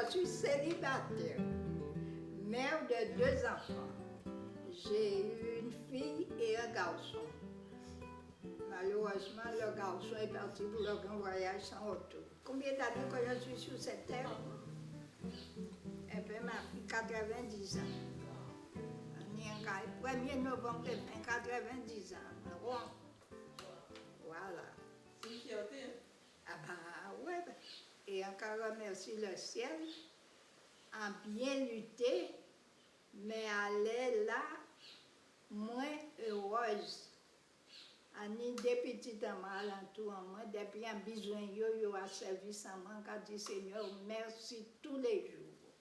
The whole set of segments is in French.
suis célibataire, mère de 2 enfants. J'ai eu une fille et un garçon. Malheureusement, le garçon est parti pour le grand voyage sans retour. Combien d'années que je suis sur cette terre? Eh bien, ma fille, 90 ans. On est 1er novembre, 90 ans. Voilà. C'est une fierté. Ah ben ouais. Et encore remercie le ciel. A bien lutté, mais elle est là, moins heureuse. Ani des petites amants alentour en moi, depuis un besoin yo a servi sans moi, qu'a dit Seigneur, merci tous les jours.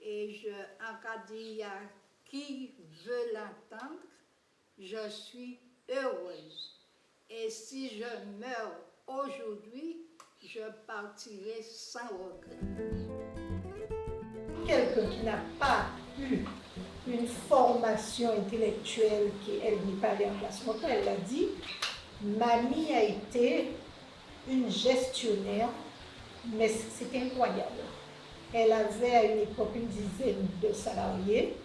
Et en cas dit à qui veut l'entendre, je suis heureuse. Et si je meurs aujourd'hui, je partirai sans regret. Quelqu'un qui n'a pas eu une formation intellectuelle qu'elle n'est pas allée en classe montée, elle l'a dit, mamie a été une gestionnaire, mais c'était incroyable. Elle avait à une époque une dizaine de salariés.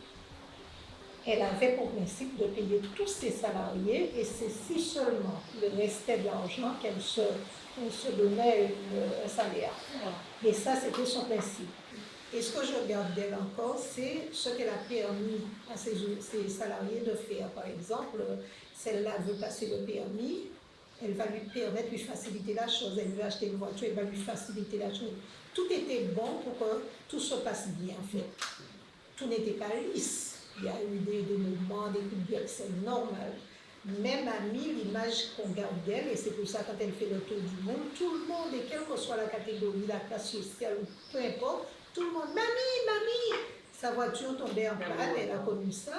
Elle avait pour principe de payer tous ses salariés et c'est si seulement le restait de l'argent qu'elle se donnait un salaire. Et ça, c'était son principe. Et ce que je regarde d'elle encore, c'est ce qu'elle a permis à ses salariés de faire. Par exemple, celle-là veut passer le permis, elle va lui permettre, lui faciliter la chose. Elle veut acheter une voiture, elle va lui faciliter la chose. Tout était bon pour que tout se passe bien, en fait. Tout n'était pas lisse. Il y a eu des mouvements, des coups de gueule, c'est normal. Même mamie, l'image qu'on garde d'elle, et c'est pour ça quand elle fait le tour du monde, tout le monde, et quelle que soit la catégorie, la classe sociale, peu importe, tout le monde, mamie, sa voiture tombait en panne, elle a connu ça.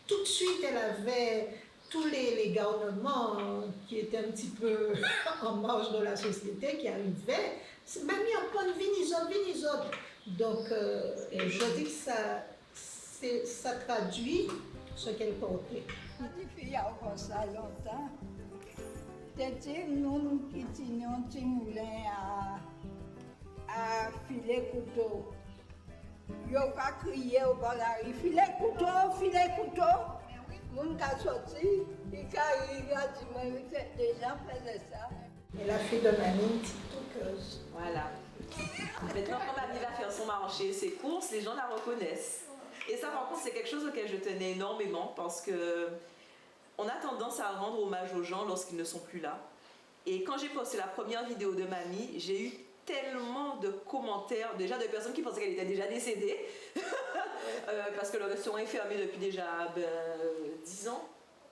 Tout de suite, elle avait tous les garnements qui étaient un petit peu en marge de la société qui arrivaient. Mamie, on prend vinisode. Donc, je dis que ça traduit ce qu'elle portait. Les filles ont fait ça longtemps. C'était nous qui tenions un petit moulin à filer couteau. Yo pas crié au bord de la rue, filet couteau. Mon gars sorti, il a dit, moi, des gens faisaient ça. Elle a fait de mamie une tiktokeuse. Voilà. Maintenant, quand mamie va faire son marché, ses courses, les gens la reconnaissent. Et ça, par contre, c'est quelque chose auquel je tenais énormément parce que on a tendance à rendre hommage aux gens lorsqu'ils ne sont plus là. Et quand j'ai posté la première vidéo de mamie, j'ai eu tellement de commentaires, déjà de personnes qui pensaient qu'elle était déjà décédée, parce que le restaurant est fermé depuis déjà 10 ans.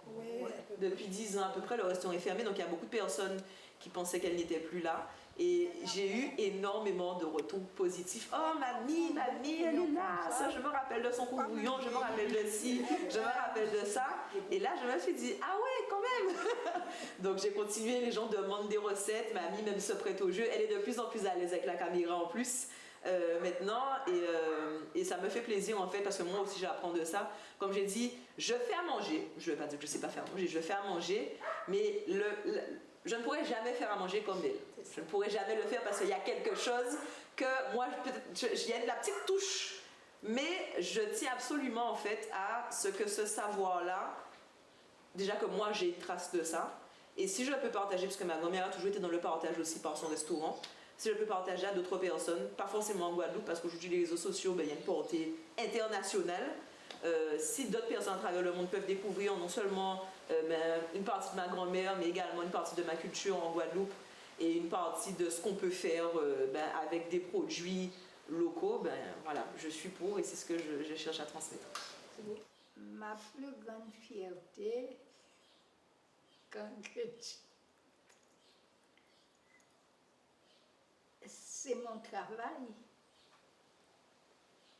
Oui. Depuis 10 ans à peu près, le restaurant est fermé, donc il y a beaucoup de personnes qui pensaient qu'elle n'était plus là. Et j'ai eu énormément de retours positifs. Oh, mamie, elle est là. Ça, je me rappelle de son courbouillon, je me rappelle de ci, je me rappelle de ça. Et là, je me suis dit, ah ouais, quand même. Donc j'ai continué, les gens demandent des recettes, mamie même se prête au jeu. Elle est de plus en plus à l'aise avec la caméra en plus. Maintenant et ça me fait plaisir en fait parce que moi aussi j'apprends de ça. Comme j'ai dit, je fais à manger, je ne vais pas dire que je ne sais pas faire à manger, je fais à manger, mais je ne pourrais jamais faire à manger comme elle. Je ne pourrais jamais le faire parce qu'il y a quelque chose que moi, il y a de la petite touche, mais je tiens absolument en fait à ce que ce savoir-là, déjà que moi j'ai une trace de ça, et si je le peux partager, parce que ma grand-mère a toujours été dans le partage aussi par son restaurant, si je peux partager à d'autres personnes, pas forcément en Guadeloupe, parce qu'aujourd'hui les réseaux sociaux, il y a une portée internationale. Si d'autres personnes à travers le monde peuvent découvrir non seulement une partie de ma grand-mère, mais également une partie de ma culture en Guadeloupe et une partie de ce qu'on peut faire avec des produits locaux, voilà, je suis pour et c'est ce que je cherche à transmettre. Ma plus grande fierté, c'est mon travail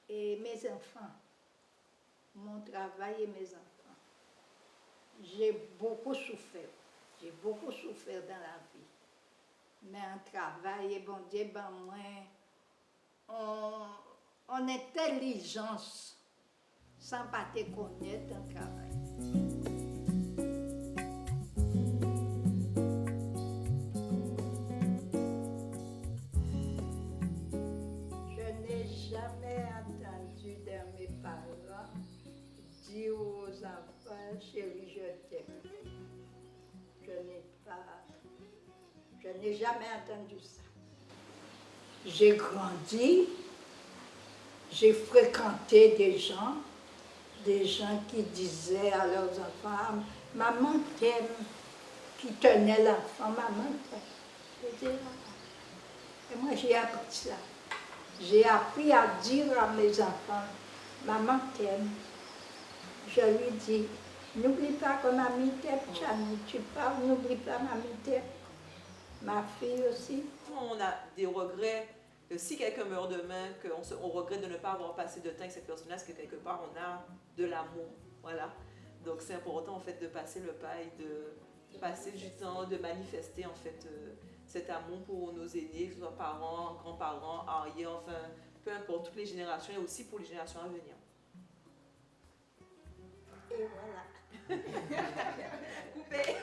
et mes enfants. Mon travail et mes enfants. J'ai beaucoup souffert dans la vie. Mais en travail, et bon Dieu, on intelligence sans pas te connaître en travail. Je jamais entendu de mes parents dire aux enfants, chérie, je t'aime. Je n'ai jamais entendu ça. J'ai grandi, j'ai fréquenté des gens qui disaient à leurs enfants, maman t'aime, qui tenaient l'enfant, maman t'aime. Et moi j'ai appris ça. J'ai appris à dire à mes enfants, maman t'aime. Je lui dis, n'oublie pas que mamie t'aime, Chani, tu parles, n'oublie pas mamie t'aime. Ma fille aussi. On a des regrets. Si quelqu'un meurt demain, on regrette de ne pas avoir passé de temps avec cette personne-là, parce que quelque part on a de l'amour. Voilà. Donc c'est important en fait de passer le pas et de passer du temps, de manifester en fait cet amour pour nos aînés, que ce soit parents, grands-parents, arrière, enfin peu importe, toutes les générations et aussi pour les générations à venir. Et voilà. Coupé.